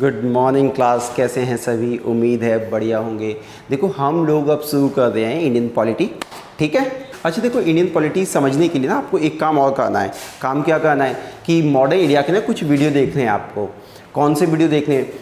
Good morning class, कैसे हैं सभी? उम्मीद है बढ़िया होंगे। देखो हम लोग अब शुरू कर रहे हैं इंडियन पॉलिटी, ठीक है। अच्छा देखो, इंडियन पॉलिटी समझने के लिए ना आपको एक काम और करना है। काम क्या करना है कि मॉडर्न इंडिया के ना कुछ वीडियो देखने हैं आपको। कौन से वीडियो देखने हैं?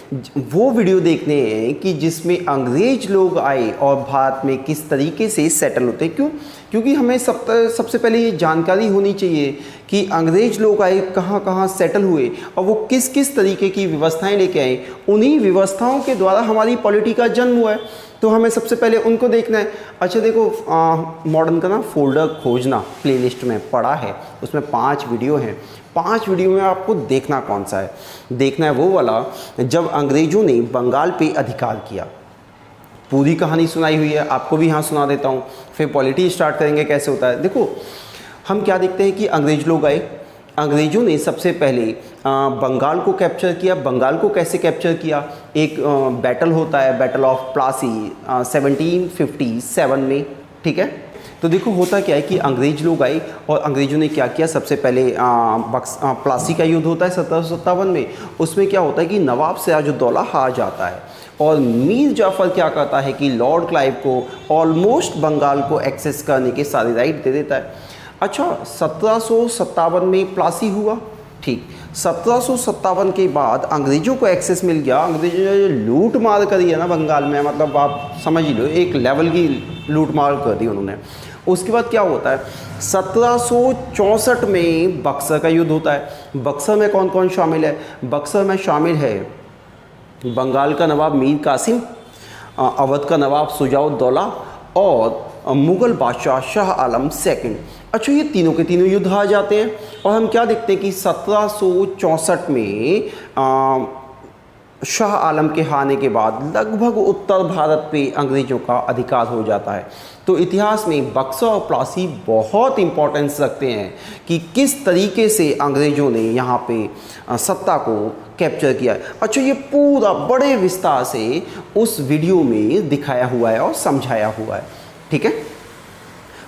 वो वीडियो देखने हैं कि जिसमें अंग्रेज लोग आए और भारत में किस तरीके से सेटल होते हैं। क्यों? क्योंकि हमें सबसे पहले ये जानकारी होनी चाहिए कि अंग्रेज लोग आए, कहाँ कहाँ सेटल हुए और वो किस किस तरीके की व्यवस्थाएं लेके आए। उन्हीं व्यवस्थाओं के द्वारा हमारी पॉलिटी का जन्म हुआ है, तो हमें सबसे पहले उनको देखना है। अच्छा देखो, मॉडर्न का ना फोल्डर खोजना प्लेलिस्ट में पड़ा है, उसमें 5 वीडियो हैं। 5 वीडियो में आपको देखना कौन सा है? देखना है वो वाला जब अंग्रेजों ने बंगाल पे अधिकार किया। पूरी कहानी सुनाई हुई है, आपको भी यहाँ सुना देता हूँ, फिर पॉलिटी स्टार्ट करेंगे कैसे होता है। देखो हम क्या देखते हैं कि अंग्रेज लोग आए, अंग्रेजों ने सबसे पहले बंगाल को कैप्चर किया। बंगाल को कैसे कैप्चर किया? एक बैटल होता है, बैटल ऑफ प्लासी 1757 में, ठीक है। तो देखो होता क्या है कि अंग्रेज लोग आए और अंग्रेजों ने क्या किया। सबसे पहले प्लासी का युद्ध होता है 1757 में। उसमें क्या होता है कि नवाब सिराजुद्दौला हार जाता है और मीर जाफ़र क्या करता है कि लॉर्ड क्लाइव को ऑलमोस्ट बंगाल को एक्सेस करने के सारे राइट दे देता है। अच्छा 1757 में प्लासी हुआ, ठीक। 1757 के बाद अंग्रेज़ों को एक्सेस मिल गया। अंग्रेजों ने लूट मार करी है ना बंगाल में, मतलब आप समझ ही लो एक लेवल की लूट मार कर दी उन्होंने। उसके बाद क्या होता है, 1764 में बक्सर का युद्ध होता है। बक्सर में कौन कौन शामिल है? बक्सर में शामिल है बंगाल का नवाब मीर कासिम, अवध का नवाब शुजाउद्दौला और मुग़ल बादशाह शाह आलम सेकंड। अच्छा ये तीनों के तीनों युद्ध हार जाते हैं और हम क्या देखते हैं कि 1764 में शाह आलम के हारने के बाद लगभग उत्तर भारत पे अंग्रेज़ों का अधिकार हो जाता है। तो इतिहास में बक्सर और प्लासी बहुत इंपॉर्टेंस रखते हैं कि किस तरीके से अंग्रेज़ों ने यहाँ पे सत्ता को कैप्चर किया है। अच्छा ये पूरा बड़े विस्तार से उस वीडियो में दिखाया हुआ है और समझाया हुआ है, ठीक है।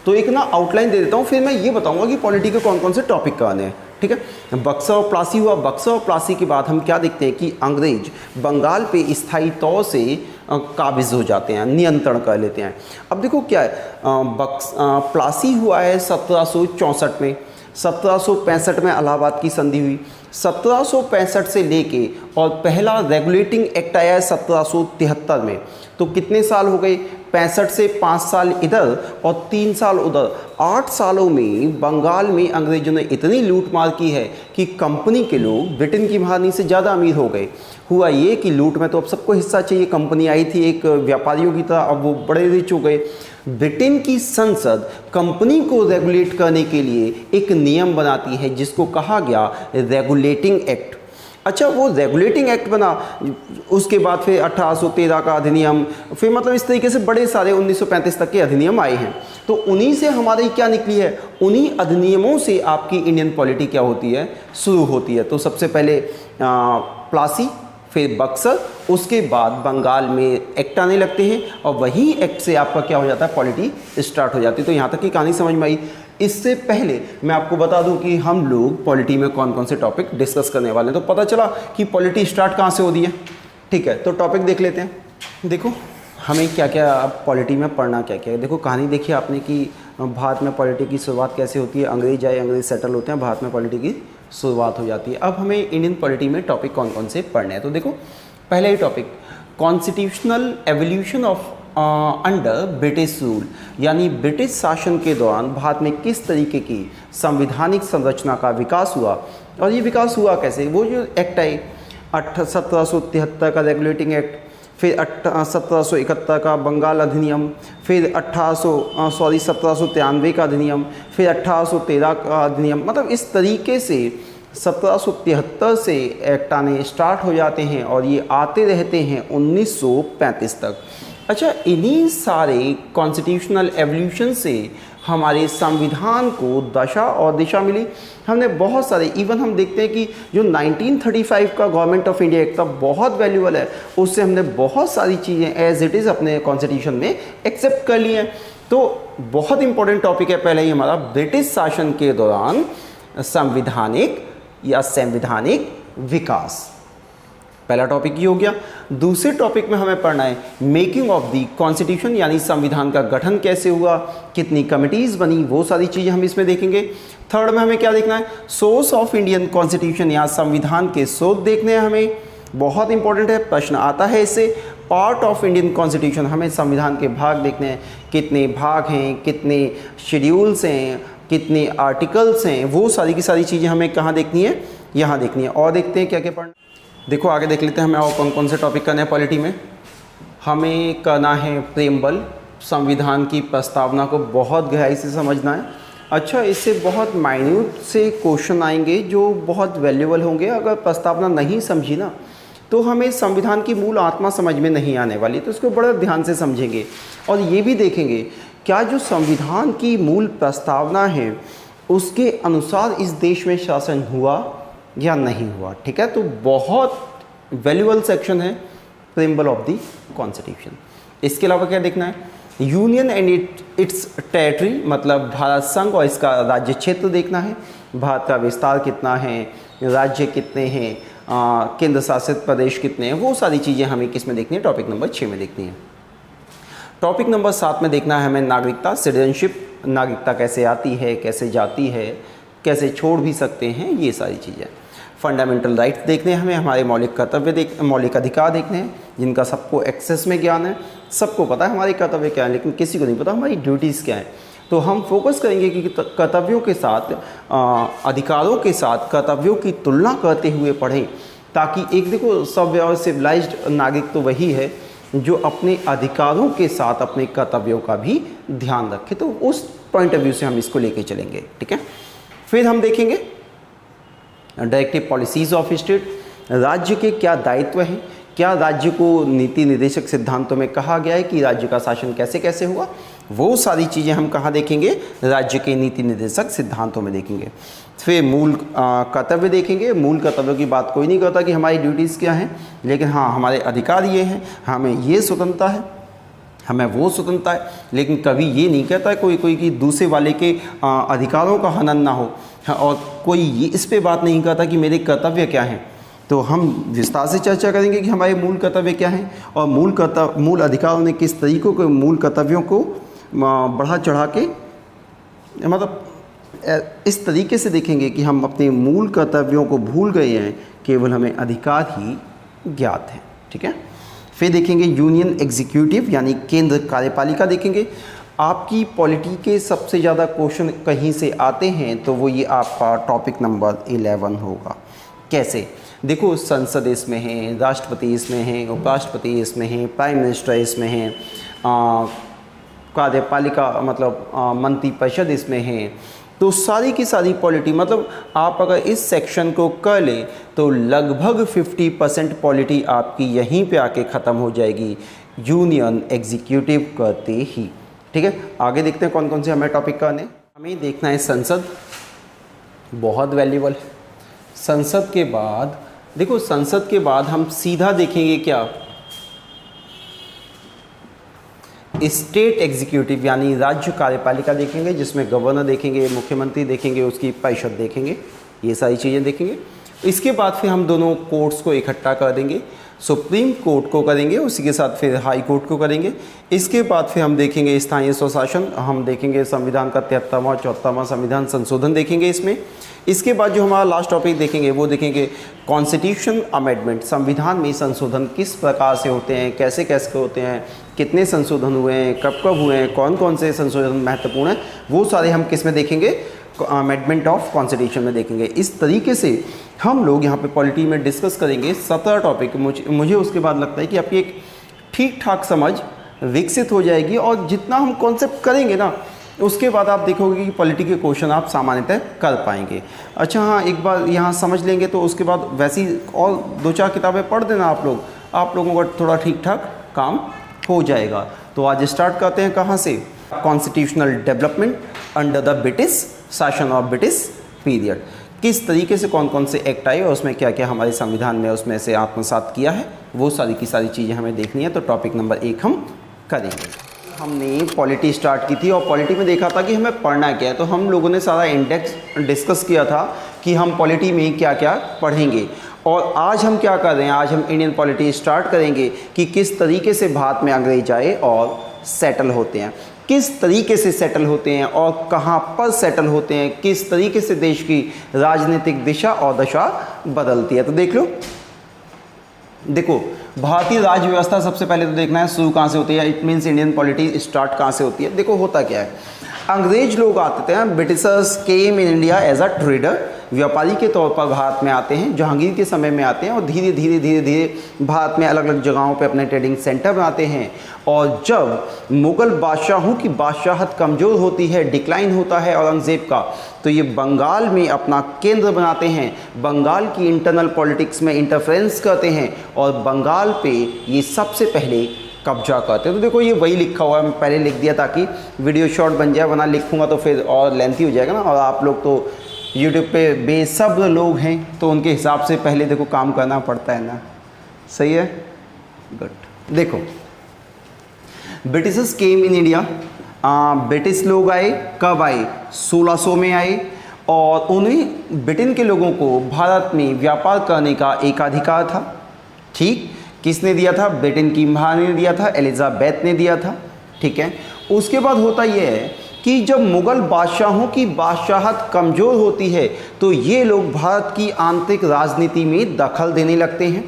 तो एक ना आउटलाइन दे देता हूँ, फिर मैं ये बताऊँगा कि पॉलिटी के कौन कौन से टॉपिक करने हैं, ठीक है। बक्सर और प्लासी हुआ। बक्सर और प्लासी के बाद हम क्या देखते हैं कि अंग्रेज बंगाल पे स्थायी तौर से काबिज हो जाते हैं, नियंत्रण कर लेते हैं। अब देखो क्या है, प्लासी हुआ है 1764 में। 1765 में इलाहाबाद की संधि हुई। 1765 से लेके और पहला रेगुलेटिंग एक्ट आया है 1773 में। तो कितने साल हो गए? 65 से 5 साल इधर और 3 साल उधर। 8 सालों में बंगाल में अंग्रेजों ने इतनी लूट मार की है कि कंपनी के लोग ब्रिटेन की महारानी से ज़्यादा अमीर हो गए। हुआ ये कि लूट में तो अब सबको हिस्सा चाहिए। कंपनी आई थी एक व्यापारियों की तरह, अब वो बड़े रिच हो गए। ब्रिटेन की संसद कंपनी को रेगुलेट करने के लिए एक नियम बनाती है जिसको कहा गया रेगुलेटिंग एक्ट। अच्छा वो रेगुलेटिंग एक्ट बना, उसके बाद फिर 1813 का अधिनियम, फिर मतलब इस तरीके से बड़े सारे 1935 तक के अधिनियम आए हैं। तो उन्हीं से हमारी क्या निकली है, उन्हीं अधिनियमों से आपकी इंडियन पॉलिटी क्या होती है, शुरू होती है। तो सबसे पहले प्लासी, फिर बक्सर, उसके बाद बंगाल में एक्ट आने लगते हैं और वही एक्ट से आपका क्या हो जाता है, पॉलिटी स्टार्ट हो जाती है। तो यहाँ तक की कहानी समझ में आई। इससे पहले मैं आपको बता दूं कि हम लोग पॉलिटी में कौन कौन से टॉपिक डिस्कस करने वाले हैं। तो पता चला कि पॉलिटी स्टार्ट कहाँ से होती है, ठीक है। तो टॉपिक देख लेते हैं। देखो हमें क्या क्या पॉलिटी में पढ़ना क्या क्या है। देखो कहानी देखिए आपने कि भारत में पॉलिटी की शुरुआत कैसे होती है। अंग्रेज आए, अंग्रेज सेटल होते हैं, भारत में पॉलिटी की शुरुआत हो जाती है। अब हमें इंडियन पॉलिटी में टॉपिक कौन कौन से पढ़ने हैं। तो देखो पहला ही topic, constitutional evolution of under British rule, यानी ब्रिटिश शासन के दौरान भारत में किस तरीके की संवैधानिक संरचना का विकास हुआ। और ये विकास हुआ कैसे? वो जो एक्ट आए 1773 का रेगुलेटिंग एक्ट, फिर 1771 का बंगाल अधिनियम, फिर 1793 का अधिनियम, फिर 1813 का अधिनियम। मतलब इस तरीके से 1773 से एक्ट आने स्टार्ट हो जाते हैं और ये आते रहते हैं 1935 तक। अच्छा इन्हीं सारे कॉन्स्टिट्यूशनल एवोल्यूशन से हमारे संविधान को दशा और दिशा मिली। हमने बहुत सारे, इवन हम देखते हैं कि जो 1935 का गवर्नमेंट ऑफ इंडिया एक्ट था बहुत वैल्यूबल है, उससे हमने बहुत सारी चीज़ें एज इट इज़ अपने कॉन्स्टिट्यूशन में एक्सेप्ट कर ली हैं। तो बहुत इंपॉर्टेंट टॉपिक है पहले ही हमारा, ब्रिटिश शासन के दौरान संवैधानिक या संवैधानिक विकास। पहला टॉपिक ये हो गया। दूसरे टॉपिक में हमें पढ़ना है मेकिंग ऑफ द कॉन्स्टिट्यूशन, यानी संविधान का गठन कैसे हुआ, कितनी कमिटीज़ बनी, वो सारी चीज़ें हम इसमें देखेंगे। थर्ड में हमें क्या देखना है, सोर्स ऑफ इंडियन कॉन्स्टिट्यूशन, या संविधान के स्रोत देखने हैं हमें, बहुत इंपॉर्टेंट है, प्रश्न आता है इससे। पार्ट ऑफ इंडियन कॉन्स्टिट्यूशन, हमें संविधान के भाग देखने हैं, कितने भाग हैं, कितने शेड्यूल्स हैं, कितने आर्टिकल्स हैं, वो सारी की सारी चीज़ें हमें कहाँ देखनी है, यहाँ देखनी है। और देखते हैं क्या क्या पढ़ना। देखो आगे देख लेते हैं हमें और कौन कौन से टॉपिक करने हैं पॉलिटी में। हमें करना है प्रेमबल, संविधान की प्रस्तावना को बहुत गहराई से समझना है। अच्छा, इससे बहुत माइन्यूट से क्वेश्चन आएंगे जो बहुत वैल्यूएबल होंगे। अगर प्रस्तावना नहीं समझी ना तो हमें संविधान की मूल आत्मा समझ में नहीं आने वाली, तो इसको बड़ा ध्यान से समझेंगे। और ये भी देखेंगे क्या जो संविधान की मूल प्रस्तावना है उसके अनुसार इस देश में शासन हुआ या नहीं हुआ। ठीक है, तो बहुत वैल्यूएबल सेक्शन है प्रेम्बल ऑफ द कॉन्स्टिट्यूशन। इसके अलावा क्या देखना है, यूनियन एंड इट्स टेरिटरी, मतलब भारत संघ और इसका राज्य क्षेत्र देखना है। भारत का विस्तार कितना है, राज्य कितने हैं, केंद्र शासित प्रदेश कितने हैं, वो सारी चीज़ें हमें किस में देखनी है, टॉपिक नंबर 6 में देखनी है। टॉपिक नंबर 7 में देखना है हमें नागरिकता, सिटीजनशिप, नागरिकता कैसे आती है, कैसे जाती है, कैसे छोड़ भी सकते हैं, ये सारी चीज़ें। फंडामेंटल राइट्स देखने हैं हमें, हमारे मौलिक कर्तव्य मौलिक अधिकार देखने हैं जिनका सबको एक्सेस में ज्ञान है। सबको पता है हमारे कर्तव्य क्या है, लेकिन किसी को नहीं पता हमारी ड्यूटीज़ क्या हैं। तो हम फोकस करेंगे कि कर्तव्यों के साथ अधिकारों के साथ कर्तव्यों की तुलना करते हुए पढ़ें, ताकि एक देखो सभ्य और सिविलाइज्ड नागरिक तो वही है जो अपने अधिकारों के साथ अपने कर्तव्यों का भी ध्यान रखे। तो उस पॉइंट ऑफ व्यू से हम इसको लेके चलेंगे। ठीक है, फिर हम देखेंगे डायरेक्टिव पॉलिसीज़ ऑफ स्टेट, राज्य के क्या दायित्व हैं, क्या राज्य को नीति निर्देशक सिद्धांतों में कहा गया है कि राज्य का शासन कैसे कैसे हुआ, वो सारी चीज़ें हम कहाँ देखेंगे, राज्य के नीति निर्देशक सिद्धांतों में देखेंगे। फिर मूल कर्तव्य देखेंगे। मूल कर्तव्यों की बात कोई नहीं करता कि हमारी ड्यूटीज़ क्या हैं, लेकिन हाँ हमारे अधिकार ये हैं, हमें ये स्वतंत्रता है, हमें वो स्वतंत्रता है, लेकिन कभी ये नहीं कहता है कोई कि दूसरे वाले के अधिकारों का हनन ना हो, और कोई ये इस पे बात नहीं करता कि मेरे कर्तव्य क्या हैं। तो हम विस्तार से चर्चा करेंगे कि हमारे मूल कर्तव्य क्या हैं और मूल अधिकारों ने किस तरीक़ों के मूल कर्तव्यों को बढ़ा चढ़ा के, मतलब इस तरीके से देखेंगे कि हम अपने मूल कर्तव्यों को भूल गए हैं, केवल हमें अधिकार ही ज्ञात हैं। ठीक है, फिर देखेंगे यूनियन एग्जीक्यूटिव यानी केंद्र कार्यपालिका देखेंगे। आपकी पॉलिटी के सबसे ज़्यादा क्वेश्चन कहीं से आते हैं तो वो ये आपका टॉपिक नंबर 11 होगा। कैसे, देखो संसद इसमें है, राष्ट्रपति इसमें है, उपराष्ट्रपति इसमें है, प्राइम मिनिस्टर इसमें है, कार्यपालिका मतलब मंत्रिपरिषद इसमें है। तो सारी की सारी पॉलिटी, मतलब आप अगर इस सेक्शन को कर लें तो लगभग 50% पॉलिटी आपकी यहीं पे आके ख़त्म हो जाएगी यूनियन एग्जीक्यूटिव करते ही। ठीक है, आगे देखते हैं कौन कौन से हमें टॉपिक करने। हमें देखना है संसद, बहुत वैल्यूबल है। संसद के बाद देखो, संसद के बाद हम सीधा देखेंगे क्या, स्टेट एग्जीक्यूटिव यानी राज्य कार्यपालिका देखेंगे, जिसमें गवर्नर देखेंगे, मुख्यमंत्री देखेंगे, उसकी परिषद देखेंगे, ये सारी चीज़ें देखेंगे। इसके बाद फिर हम दोनों कोर्ट्स को इकट्ठा कर देंगे, सुप्रीम कोर्ट को करेंगे, उसी के साथ फिर हाई कोर्ट को करेंगे। इसके बाद फिर हम देखेंगे स्थानीय स्वशासन, हम देखेंगे संविधान का 73वां 74वां संविधान संशोधन देखेंगे इसमें। इसके बाद जो हमारा लास्ट टॉपिक देखेंगे वो देखेंगे कॉन्स्टिट्यूशन अमेंडमेंट, संविधान में संशोधन किस प्रकार से होते हैं, कैसे कैसे होते हैं, कितने संशोधन हुए हैं, कब कब हुए हैं, कौन कौन से संशोधन महत्वपूर्ण हैं, वो सारे हम किस में देखेंगे, अमेंडमेंट ऑफ कॉन्स्टिट्यूशन में देखेंगे। इस तरीके से हम लोग यहाँ पे पॉलिटी में डिस्कस करेंगे 17 टॉपिक। मुझे उसके बाद लगता है कि आपकी एक ठीक ठाक समझ विकसित हो जाएगी, और जितना हम कॉन्सेप्ट करेंगे ना उसके बाद आप देखोगे कि पॉलिटी के क्वेश्चन आप सामान्यतः कर पाएंगे। अच्छा हाँ, एक बार यहाँ समझ लेंगे तो उसके बाद वैसी और 2-4 किताबें पढ़ देना आप लोगों का थोड़ा ठीक ठाक काम हो जाएगा। तो आज स्टार्ट करते हैं कहाँ से, constitutional development under the British शासन और ब्रिटिश पीरियड। किस तरीके से कौन कौन से एक्ट आए और उसमें क्या क्या हमारे संविधान में उसमें से आत्मसात किया है, वो सारी की सारी चीज़ें हमें देखनी है। तो टॉपिक नंबर 1 हम करेंगे। हमने पॉलिटी स्टार्ट की थी और पॉलिटी में देखा था कि हमें पढ़ना क्या है, तो हम लोगों ने सारा इंडेक्स डिस्कस किया था कि हम पॉलिटी में क्या क्या पढ़ेंगे। और आज हम क्या कर रहे हैं, आज हम इंडियन पॉलिटी स्टार्ट करेंगे कि किस तरीके से भारत में अंग्रेज आए और सेटल होते हैं, किस तरीके से सेटल होते हैं और कहाँ पर सेटल होते हैं, किस तरीके से देश की राजनीतिक दिशा और दशा बदलती है। तो देख लो, देखो भारतीय राज्य व्यवस्था सबसे पहले तो देखना है शुरू कहाँ से होती है, it means Indian polity start कहाँ से होती है। देखो होता क्या है, अंग्रेज लोग आते थे, Britishers came in India as a trader, व्यापारी के तौर पर भारत में आते हैं, जहांगीर के समय में आते हैं और धीरे धीरे धीरे धीरे भारत में अलग अलग जगहों पे अपने ट्रेडिंग सेंटर बनाते हैं। और जब मुग़ल बादशाहों की बादशाहत कमज़ोर होती है, डिक्लाइन होता है औरंगज़ेब का, तो ये बंगाल में अपना केंद्र बनाते हैं, बंगाल की इंटरनल पॉलिटिक्स में इंटरफेरेंस करते हैं और बंगाल पे ये सबसे पहले कब्जा करते हैं। तो देखो ये वही लिखा हुआ है, मैं पहले लिख दिया ताकि वीडियो शॉर्ट बन जाए, वरना लिखूँगा तो फिर और लेंथी हो जाएगा ना, और आप लोग तो यूट्यूब पे बेसब्र लोग हैं तो उनके हिसाब से पहले देखो काम करना पड़ता है ना, सही है, गुड। देखो Britishers came in India, British लोग आए, कब आए, 1600 में आए, और उन्हें ब्रिटेन के लोगों को भारत में व्यापार करने का एक अधिकार था। ठीक, किसने दिया था, ब्रिटेन की महारानी ने दिया था, एलिजाबेथ ने दिया था। ठीक है, उसके बाद होता यह है कि जब मुग़ल बादशाहों की बादशाहत कमज़ोर होती है तो ये लोग भारत की आंतरिक राजनीति में दखल देने लगते हैं,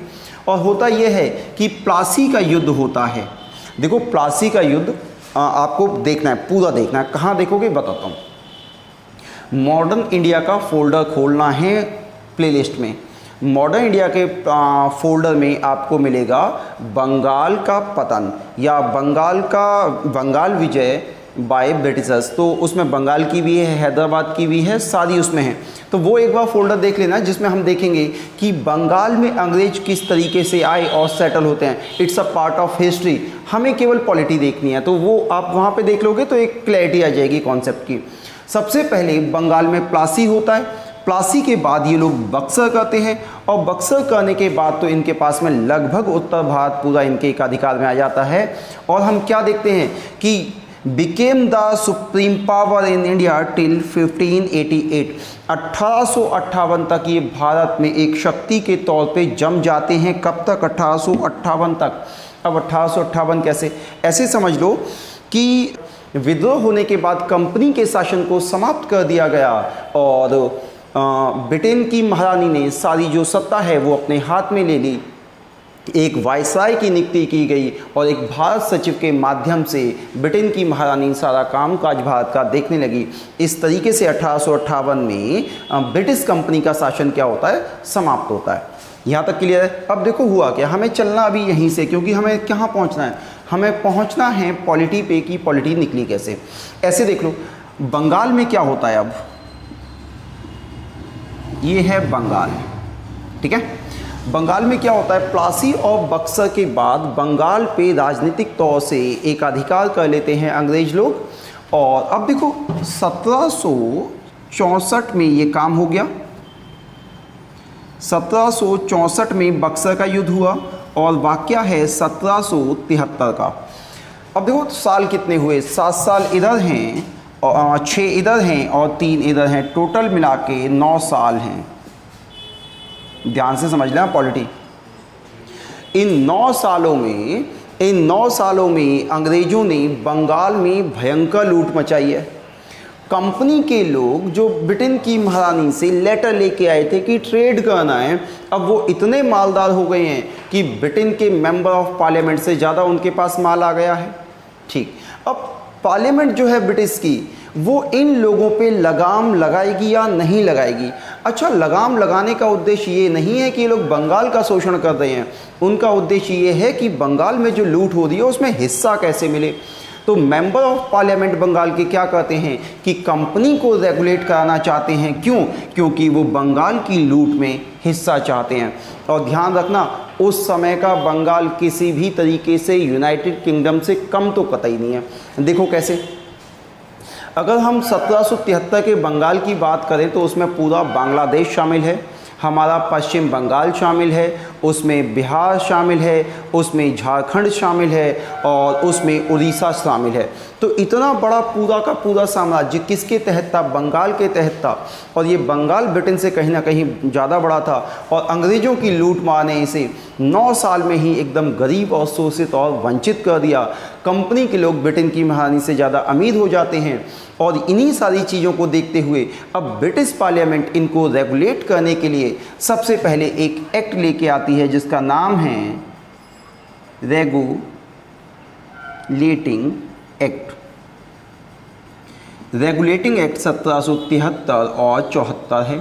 और होता यह है कि प्लासी का युद्ध होता है। देखो प्लासी का युद्ध आपको देखना है, पूरा देखना है, कहाँ देखोगे बताता हूँ। मॉडर्न इंडिया का फोल्डर खोलना है प्लेलिस्ट में, मॉडर्न इंडिया के फोल्डर में आपको मिलेगा बंगाल का पतन या बंगाल विजय बाय ब्रिटिशर्स, तो उसमें बंगाल की भी है, हैदराबाद की भी है, सारी उसमें है। तो वो एक बार फोल्डर देख लेना जिसमें हम देखेंगे कि बंगाल में अंग्रेज किस तरीके से आए और सेटल होते हैं। It's a part of history, हमें केवल पॉलिटी देखनी है, तो वो आप वहाँ पे देख लोगे तो एक क्लैरिटी आ जाएगी कॉन्सेप्ट की। सबसे पहले बंगाल में प्लासी होता है, प्लासी के बाद ये लोग बक्सर करते हैं, और बक्सर करने के बाद तो इनके पास में लगभग उत्तर भारत पूरा इनके एक अधिकार में आ जाता है। और हम क्या देखते हैं कि became the supreme power in India till 1588, 1858 तक ये भारत में एक शक्ति के तौर पे जम जाते हैं। कब तक, 1858 तक। अब 1858 कैसे, ऐसे समझ लो कि विद्रोह होने के बाद कंपनी के शासन को समाप्त कर दिया गया और ब्रिटेन की महारानी ने सारी जो सत्ता है वो अपने हाथ में ले ली, एक वायसराय की नियुक्ति की गई और एक भारत सचिव के माध्यम से ब्रिटेन की महारानी सारा कामकाज भारत का देखने लगी। इस तरीके से 1858 में ब्रिटिश कंपनी का शासन क्या होता है, समाप्त होता है। यहाँ तक क्लियर है। अब देखो हुआ क्या, हमें चलना अभी यहीं से, क्योंकि हमें कहाँ पहुँचना है, हमें पहुँचना है पॉलिटी पे की पॉलिटी निकली कैसे। ऐसे देख लो बंगाल में क्या होता है, अब ये है बंगाल, ठीक है। बंगाल में क्या होता है, प्लासी और बक्सर के बाद बंगाल पे राजनीतिक तौर से एक अधिकार कर लेते हैं अंग्रेज लोग। और अब देखो 1764 में ये काम हो गया, 1764 में बक्सर का युद्ध हुआ और वाक़या है 1773 का। अब देखो साल कितने हुए, 7 साल इधर हैं और 6 इधर हैं और 3 इधर हैं, टोटल मिला के 9 साल हैं। ध्यान से समझ लें पॉलिटी। इन 9 सालों में अंग्रेज़ों ने बंगाल में भयंकर लूट मचाई है। कंपनी के लोग जो ब्रिटेन की महारानी से लेटर लेके आए थे कि ट्रेड करना है, अब वो इतने मालदार हो गए हैं कि ब्रिटेन के मेंबर ऑफ पार्लियामेंट से ज़्यादा उनके पास माल आ गया है। ठीक, अब पार्लियामेंट जो है ब्रिटिश की, वो इन लोगों पे लगाम लगाएगी या नहीं लगाएगी। अच्छा, लगाम लगाने का उद्देश्य ये नहीं है कि ये लोग बंगाल का शोषण कर रहे हैं, उनका उद्देश्य ये है कि बंगाल में जो लूट हो रही है उसमें हिस्सा कैसे मिले। तो मेंबर ऑफ पार्लियामेंट बंगाल के क्या कहते हैं कि कंपनी को रेगुलेट कराना चाहते हैं। क्यों? क्योंकि वो बंगाल की लूट में हिस्सा चाहते हैं। और ध्यान रखना, उस समय का बंगाल किसी भी तरीके से यूनाइटेड किंगडम से कम तो कतई नहीं है। देखो कैसे, अगर हम 1773 के बंगाल की बात करें तो उसमें पूरा बांग्लादेश शामिल है, हमारा पश्चिम बंगाल शामिल है, उसमें बिहार शामिल है, उसमें झारखंड शामिल है और उसमें उड़ीसा शामिल है। तो इतना बड़ा पूरा का पूरा साम्राज्य किसके तहत था? बंगाल के तहत था। और ये बंगाल ब्रिटेन से कहीं ना कहीं ज़्यादा बड़ा था और अंग्रेज़ों की लूट मार ने इसे 9 साल में ही एकदम गरीब और शोषित और वंचित कर दिया। कंपनी के लोग ब्रिटेन की महारानी से ज़्यादा अमीर हो जाते हैं और इन्हीं सारी चीज़ों को देखते हुए अब ब्रिटिश पार्लियामेंट इनको रेगुलेट करने के लिए सबसे पहले एक एक्ट लेके आती है जिसका नाम है रेगुलेटिंग एक्ट। रेगुलेटिंग एक्ट 1773 और 74 है।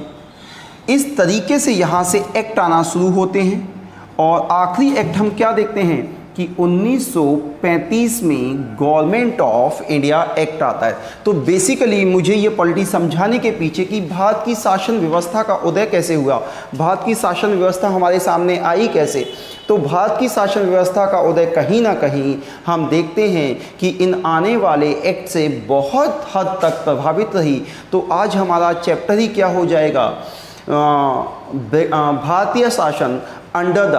इस तरीके से यहाँ से एक्ट आना शुरू होते हैं और आखिरी एक्ट हम क्या देखते हैं कि 1935 में गवर्नमेंट ऑफ इंडिया एक्ट आता है। तो बेसिकली मुझे ये पॉलिटी समझाने के पीछे कि भारत की शासन व्यवस्था का उदय कैसे हुआ, भारत की शासन व्यवस्था हमारे सामने आई कैसे। तो भारत की शासन व्यवस्था का उदय कहीं ना कहीं हम देखते हैं कि इन आने वाले एक्ट से बहुत हद तक प्रभावित रही। तो आज हमारा चैप्टर ही क्या हो जाएगा? भारतीय शासन अंडर द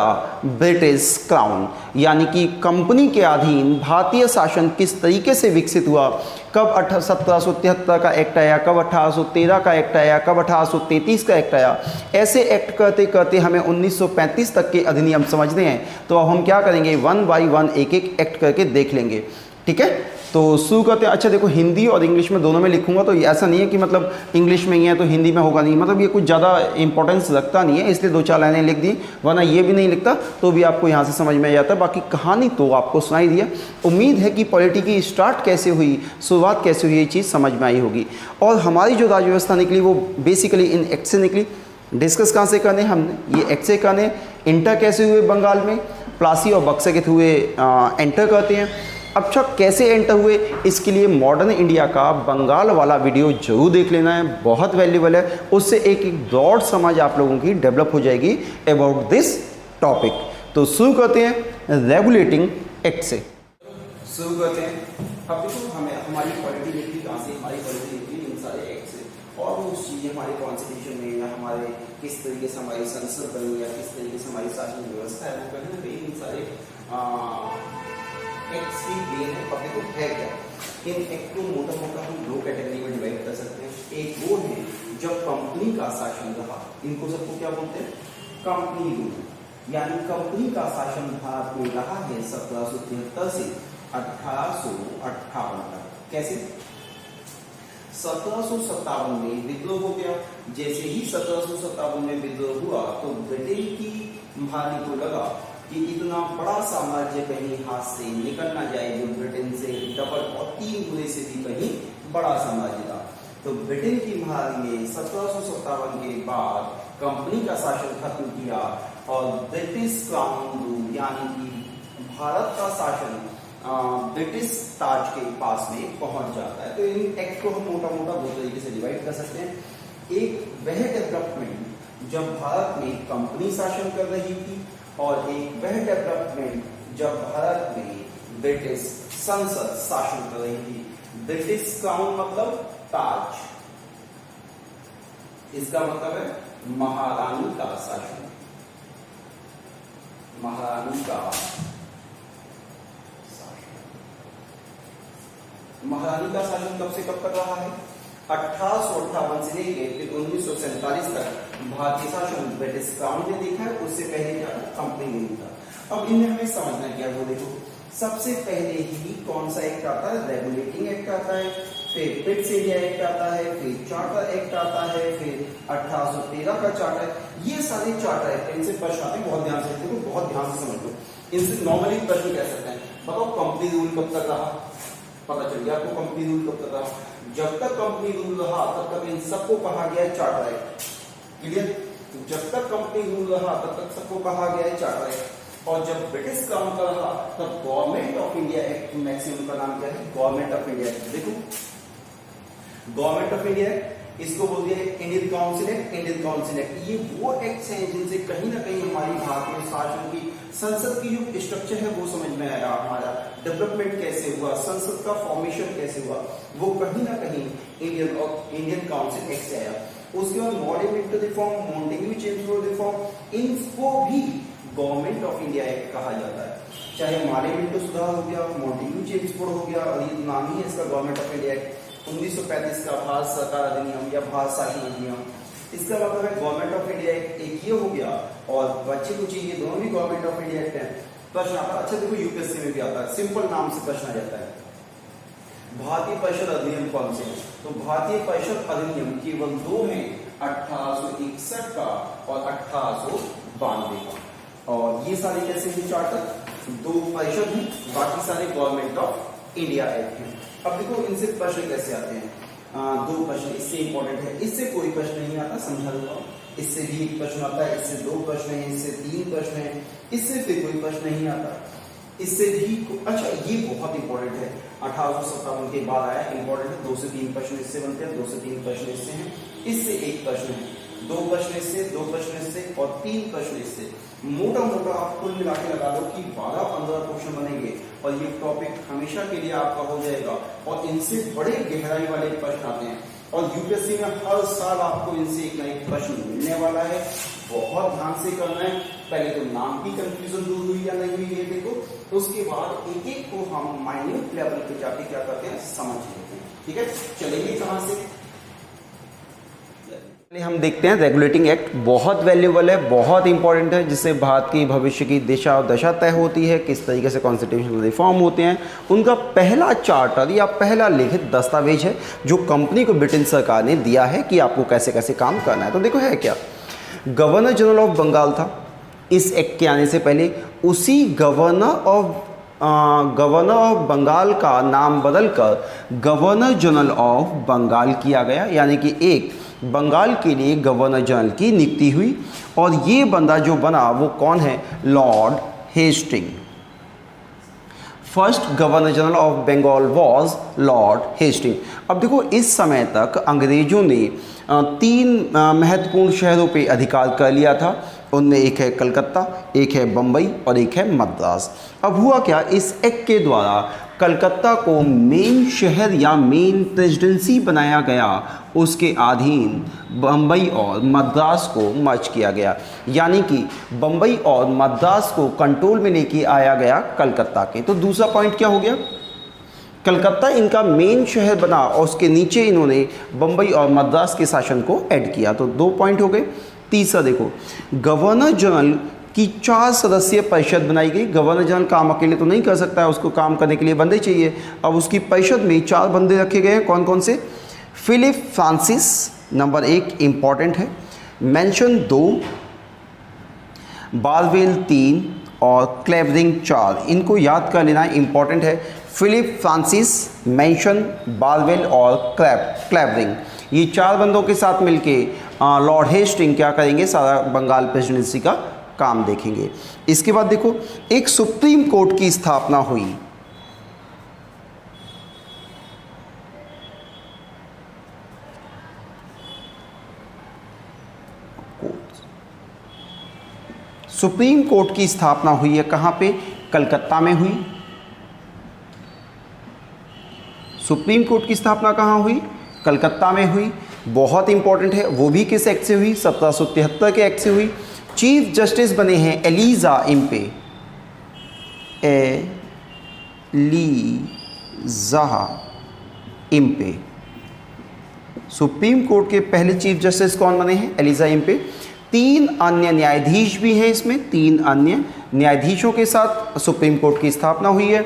ब्रिटिश क्राउन, यानी कि कंपनी के अधीन भारतीय शासन किस तरीके से विकसित हुआ, कब 1773 का एक्ट आया, कब 1813 का एक्ट आया, कब 1833 का एक्ट आया। ऐसे एक्ट करते करते हमें 1935 तक के अधिनियम समझने हैं। तो अब हम क्या करेंगे, 1 बाय 1 एक एक एक्ट करके देख लेंगे। ठीक है, तो शुरू करते हैं। अच्छा देखो, हिंदी और इंग्लिश में दोनों में लिखूंगा, तो ऐसा नहीं है कि मतलब इंग्लिश में ही है तो हिंदी में होगा नहीं, मतलब ये कुछ ज़्यादा इंपॉर्टेंस रखता नहीं है, इसलिए 2-4 लाइनें लिख दी, वरना ये भी नहीं लिखता तो भी आपको यहाँ से समझ में आ जाता है। बाकी कहानी तो आपको सुनाई दिया। उम्मीद है कि पॉलिटी की स्टार्ट कैसे हुई, शुरुआत कैसे हुई, ये चीज़ समझ में आई होगी। और हमारी जो राज्य व्यवस्था निकली वो बेसिकली इन एक्ट से निकली। डिस्कस कहाँ से करने हमने, ये एक्ट से करने। इंटर कैसे हुए बंगाल में, प्लासी और बक्सर के थ्रू एंटर करते हैं। अच्छा, कैसे एंटर हुए, इसके लिए मॉडर्न इंडिया का बंगाल वाला वीडियो जरूर देख लेना है, बहुत वैल्यूबल है। उससे एक ब्रॉड समझ आप लोगों की डेवलप हो जाएगी अबाउट दिस टॉपिक। तो शुरू करते हैं रेगुलेटिंग एक्ट से। शुरू करते हैं। अब देखो, हमें हमारी पॉलिटी निकली कहाँ से, हमारी पॉलिटी निकली इन सारे एक्ट से। और वो चीज़ें हमारे कॉन्स्टिट्यूशन में या हमारे किस तरीके से हमारी संसद बनी या किस तरीके से हमारी शासन व्यवस्था है, वो कहीं ना कहीं इन सारे एक्ट्स की देन है। और देखो है क्या, इन एक्ट को मोटा मोटा हम 2 कैटेगरी में डिवाइड कर सकते हैं। एक वो है जब कंपनी का शासन रहा, इनको सबको क्या बोलते हैं, कंपनी रूल। यानी कंपनी का शासन भारत में रहा है 1773 से 1858 तक। कैसे? 1757 में विद्रोह हो गया। जैसे ही 1757 में विद्रोह हुआ तो ब्रिटेन की महारानी को लगा कि इतना बड़ा साम्राज्य कहीं हाथ से निकल ना जाए, जो ब्रिटेन से डबल और 3 गुने से भी कहीं बड़ा साम्राज्य था। तो ब्रिटेन की महारानी ने 1757 के बाद कंपनी का शासन खत्म किया और ब्रिटिश क्राउन रूल यानी कि भारत का शासन ब्रिटिश ताज के पास में पहुंच जाता है। तो इन एक्ट को हम मोटा मोटा 2 तरीके से डिवाइड कर सकते हैं। एक वह डेवलपमेंट जब भारत में कंपनी शासन कर रही थी, और एक वह डेवलपमेंट जब भारत में ब्रिटिश संसद शासन कर रही थी। ब्रिटिश क्राउन मतलब ताज, इसका मतलब है महारानी का शासन। महारानी का महारानी का शासन कब से कब कर रहा है? 1858 से लेकर फिर 1947 तक भारतीय शासन ब्रिटिश क्राउन ने देखा है। उससे पहले क्या था, कंपनी नहीं था। अब इन्हें हमें समझना क्या, वो देखो सबसे पहले ही कौन सा एक्ट आता है, रेगुलेटिंग एक्ट आता है, फिर पिट्स इंडिया एक्ट आता है, फिर चार्टर एक्ट आता है, फिर 1813 का चार्टर। ये सारे चार्टर एक्ट, इनसे प्रश्न आते हैं, बहुत ध्यान से देखो, बहुत ध्यान से समझ लो। इनसे नॉर्मली प्रश्न कह सकते हैं, बताओ कंपनी रूल कब तक रहा, पता चल गया आपको कंपनी रूल कब तक रहा। जब तक कंपनी रूल रहा तब तक इन सबको कहा गया है चार्टर एक्ट। क्लियर? जब तक कंपनी रूल रहा तब तक सबको कहा गया है चार्टर एक्ट। और जब ब्रिटिश क्राउन का रहा तब government of India act, maximum का नाम क्या है, गवर्नमेंट ऑफ इंडिया एक्ट। देखो गवर्नमेंट ऑफ इंडिया एक्ट, इसको बोल दिया Indian council act. Indian council act ये वो एक्ट हैं जिनसे कहीं ना कहीं हमारी भारतीय शासन की संसद की जो स्ट्रक्चर है वो समझ में आया, हमारा डेवलपमेंट कैसे हुआ, संसद का फॉर्मेशन कैसे हुआ, वो कहीं ना कहीं इंडियन काउंसिल एक्ट से आया। उसके बाद modern reform, Montagu chamber reform, इनको भी गवर्नमेंट ऑफ इंडिया एक्ट कहा जाता है। चाहे मार्लियामेंटो सुधार हो गया, मॉन्टेग्यू जेम्स कोड हो गया, और ये नाम ही है इसका गवर्नमेंट ऑफ इंडिया एक्ट, 1935 का भारत सरकार अधिनियम या भारत शासन अधिनियम, इसका मतलब है गवर्नमेंट ऑफ इंडिया एक्ट एक ये हो गया, और बच्चे को चाहिए दोनों भी गवर्नमेंट ऑफ इंडिया एक्ट है। प्रश्न आता है, अच्छा देखो यूपीएससी में भी आता है, सिंपल नाम से प्रश्न आ जाता है, भारतीय परिषद अधिनियम कौन से है? तो भारतीय परिषद अधिनियम केवल दो हैं, 1861 का और 1892 का। और ये सारे कैसे हैं चार्टर? दो परिषद हैं, बाकी सारे गवर्नमेंट ऑफ इंडिया एक्ट हैं। अब देखो इनसे प्रश्न कैसे आते हैं, दो प्रश्न इससे इंपॉर्टेंट है, इससे कोई प्रश्न नहीं आता, समझा दूंगा। इससे भी एक प्रश्न आता है, इससे दो प्रश्न है, इससे तीन प्रश्न है, इससे फिर कोई प्रश्न नहीं आता, इससे भी अच्छा ये बहुत इंपॉर्टेंट है, 1857 के बाद आया, इंपॉर्टेंट है। 2 से 3 प्रश्न इससे बनते हैं, 2 से 3 प्रश्न इससे हैं, इससे एक प्रश्न है, 2 प्रश्न इससे, 2 प्रश्न इससे और 3 प्रश्न इससे। मोटा मोटा आप कुल मिला के लगा लो कि 12-15 क्वेश्चन बनेंगे, और ये टॉपिक हमेशा के लिए आपका हो जाएगा, और इनसे बड़े गहराई वाले प्रश्न आते हैं, और यूपीएससी में हर साल आपको इनसे एक ना एक प्रश्न मिलने वाला है। बहुत ध्यान से करना है, पहले तो नाम की कंफ्यूजन दूर हुई या नहीं हुई ये देखो, उसके बाद एक एक को हम माइन्यूट लेवल पे जाके क्या करते हैं, समझ लेते हैं। ठीक है, चलेंगे कहां से? हम देखते हैं रेगुलेटिंग एक्ट बहुत वैल्यूबल है, बहुत इंपॉर्टेंट है, जिससे भारत की भविष्य की दिशा और दशा तय होती है, किस तरीके से कॉन्स्टिट्यूशनल रिफॉर्म होते हैं। उनका पहला चार्टर या पहला लिखित दस्तावेज है जो कंपनी को ब्रिटेन सरकार ने दिया है कि आपको कैसे कैसे काम करना है। तो देखो है क्या, गवर्नर जनरल ऑफ बंगाल था इस एक्ट के आने से पहले, उसी गवर्नर ऑफ बंगाल का नाम बदलकर गवर्नर जनरल ऑफ बंगाल किया गया, यानी कि एक बंगाल के लिए गवर्नर जनरल की नियुक्ति हुई, और ये बंदा जो बना वो कौन है, Lord Hasting. First governor general of Bengal was Lord Hasting. अब देखो इस समय तक अंग्रेजों ने 3 महत्वपूर्ण शहरों पे अधिकार कर लिया था, उनमें एक है कलकत्ता, एक है बम्बई और एक है मद्रास। अब हुआ क्या, इस एक्ट के द्वारा कलकत्ता को मेन शहर या मेन प्रेसिडेंसी बनाया गया, उसके अधीन बम्बई और मद्रास को मर्ज किया गया, यानी कि बम्बई और मद्रास को कंट्रोल में लेके आया गया कलकत्ता के। तो दूसरा पॉइंट क्या हो गया, कलकत्ता इनका मेन शहर बना और उसके नीचे इन्होंने बम्बई और मद्रास के शासन को ऐड किया। तो 2 पॉइंट हो गए। तीसरा देखो, गवर्नर जनरल की 4 सदस्यीय परिषद बनाई गई। गवर्नर जनरल काम अकेले तो नहीं कर सकता है, उसको काम करने के लिए बंदे चाहिए। अब उसकी परिषद में 4 बंदे रखे गए हैं, कौन कौन से, फिलिप फ्रांसिस नंबर 1 इंपॉर्टेंट है, मेंशन 2, बारवेल 3 और क्लेवरिंग 4। इनको याद कर लेना इंपॉर्टेंट है। फिलिप फ्रांसिस, मेंशन, बारवेल और क्लेवरिंग, ये 4 बंदों के साथ मिलके लॉर्ड हेस्टिंग क्या करेंगे, सारा बंगाल प्रेसिडेंसी का काम देखेंगे। इसके बाद देखो एक सुप्रीम कोर्ट की स्थापना हुई। सुप्रीम कोर्ट की स्थापना हुई है कहां पे, कलकत्ता में हुई। सुप्रीम कोर्ट की स्थापना कहां हुई, कलकत्ता में हुई। बहुत इंपॉर्टेंट है, वो भी किस एक्ट से हुई, 1773 के एक्ट से हुई। चीफ जस्टिस बने हैं Elijah Impey, Elijah Impey. Supreme court के पहले चीफ जस्टिस कौन बने हैं, एलिजा इम्पे। 3 अन्य न्यायाधीश भी हैं इसमें, 3 अन्य न्यायाधीशों के साथ सुप्रीम कोर्ट की स्थापना हुई है।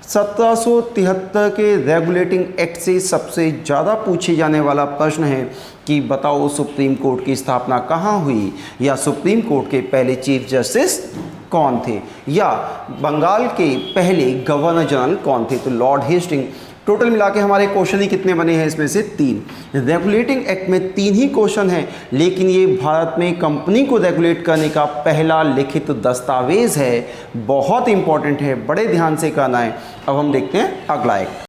1773 के रेगुलेटिंग एक्ट से सबसे ज़्यादा पूछे जाने वाला प्रश्न है कि बताओ सुप्रीम कोर्ट की स्थापना कहाँ हुई, या सुप्रीम कोर्ट के पहले चीफ जस्टिस कौन थे, या बंगाल के पहले गवर्नर जनरल कौन थे। तो लॉर्ड हेस्टिंग। टोटल मिला के हमारे क्वेश्चन ही कितने बने हैं, इसमें से 3। रेगुलेटिंग एक्ट में 3 ही क्वेश्चन हैं, लेकिन ये भारत में कंपनी को रेगुलेट करने का पहला लिखित दस्तावेज है। बहुत इंपॉर्टेंट है, बड़े ध्यान से करना है। अब हम देखते हैं अगला एक्ट।